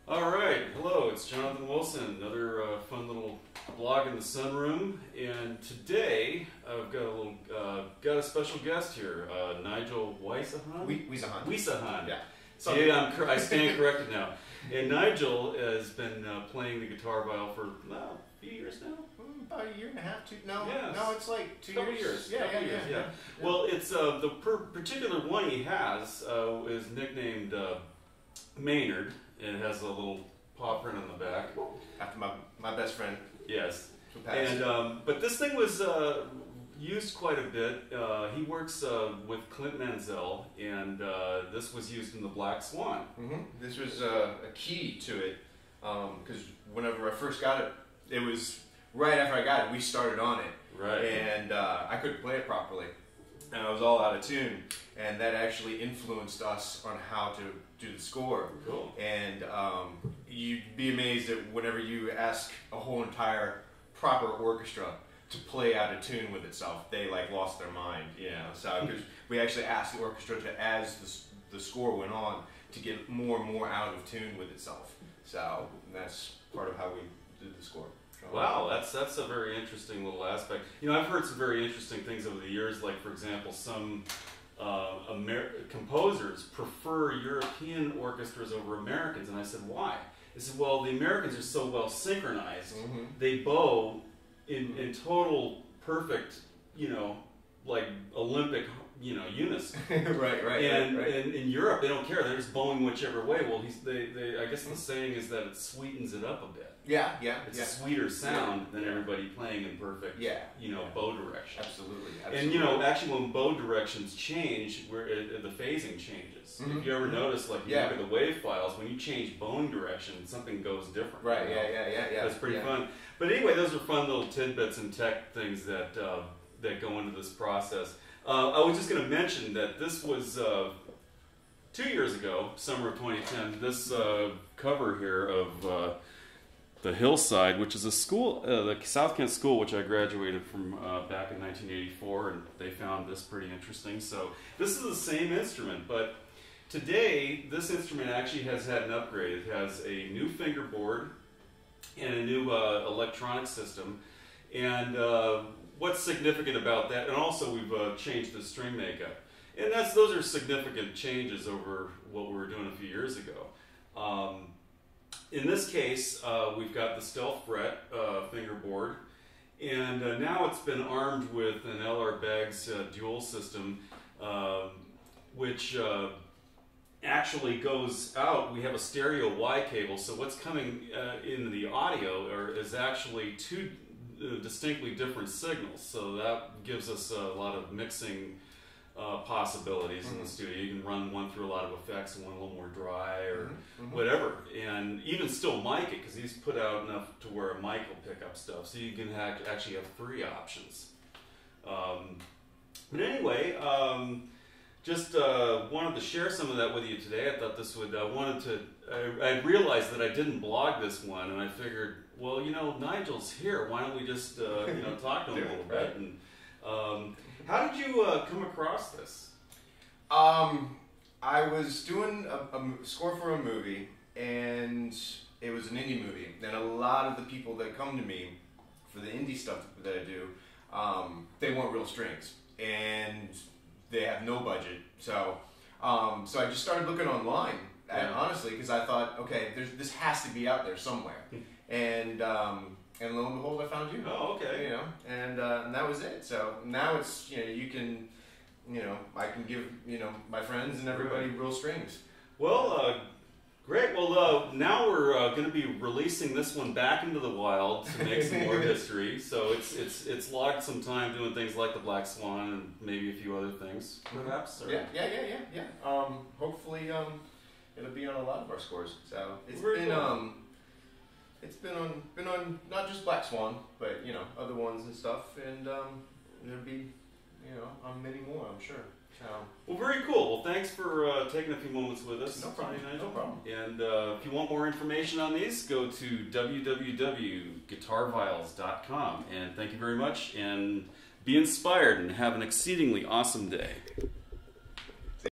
All right, hello, it's Jonathan Wilson, another fun little blog in the sunroom, and today I've got a special guest here, Nigel Wiesehan? Wiesehan. Yeah. See, I stand corrected now. And Nigel has been playing the guitar viol for a few years now? About a year and a half, two. No, yes. No, it's like 2 years. Yeah. Well, it's the particular one he has is nicknamed Maynard. It has a little paw print on the back. After my best friend. Yes. And but this thing was used quite a bit. He works with Clint Mansell, and this was used in the Black Swan. Mm-hmm. This was a key to it, because whenever I first got it, it was right after I got it. We started on it, right? And I couldn't play it properly, and I was all out of tune, and that actually influenced us on how to do the score. Cool. And you'd be amazed at whenever you ask a whole entire proper orchestra to play out of tune with itself, they like lost their mind, you know. So because we actually asked the orchestra to, as the score went on, to get more and more out of tune with itself. So that's part of how we did the score. Wow, that's a very interesting little aspect. You know, I've heard some very interesting things over the years. Like, for example, some composers prefer European orchestras over Americans, and I said, why? They said, well, the Americans are so well synchronized. Mm-hmm. They bow in total perfect, you know, like Olympic, you know, unison. right. And in Europe, they don't care. They're just bowing whichever way. Well, I guess the saying is that it sweetens it up a bit. Yeah. It's a sweeter sound than everybody playing in perfect, you know, bow direction. Absolutely. And you know, actually, when bow directions change, the phasing changes. Mm-hmm. If you ever notice, like you look at the wave files, when you change bowing direction, something goes different. Right. You know? Yeah. That's pretty fun. But anyway, those are fun little tidbits and tech things that that go into this process. I was just going to mention that this was 2 years ago, summer of 2010. This cover here of the Hillside, which is a school, the South Kent School, which I graduated from back in 1984, and they found this pretty interesting. So this is the same instrument, but today this instrument actually has had an upgrade. It has a new fingerboard and a new electronic system, and what's significant about that, and also we've changed the string makeup, and those are significant changes over what we were doing a few years ago. In this case, we've got the Stealth Fret fingerboard, and now it's been armed with an LR Baggs dual system, which actually goes out. We have a stereo Y cable, so what's coming into the audio is actually two distinctly different signals, so that gives us a lot of mixing possibilities in the studio. You can run one through a lot of effects and one a little more dry or whatever, and even still mic it, because he's put out enough to where a mic will pick up stuff, so you can actually have 3 options. But anyway, just wanted to share some of that with you today. I thought this would, I realized that I didn't blog this one, and I figured, well, you know, Nigel's here, why don't we just, you know, talk to him a little bit. And how did you come across this? I was doing a score for a movie, and it was an indie movie. And a lot of the people that come to me for the indie stuff that I do, they want real strings, and they have no budget. So, so I just started looking online, honestly, because I thought, okay, this has to be out there somewhere. And lo and behold, I found you. Oh, okay. You know, and that was it. So now it's, you know, you can, you know, I can give, you know, my friends and everybody real strings. Well, great. Well, now we're going to be releasing this one back into the wild to make some more history. So it's logged some time doing things like the Black Swan and maybe a few other things, perhaps. Or? Yeah. Hopefully, it'll be on a lot of our scores. So it's been on not just Black Swan, but you know, other ones and stuff, and it'll be, you know, on many more, I'm sure. So. Well, very cool. Well, thanks for taking a few moments with us. No problem. No problem. And if you want more information on these, go to www.guitarviols.com. And thank you very much, and be inspired and have an exceedingly awesome day.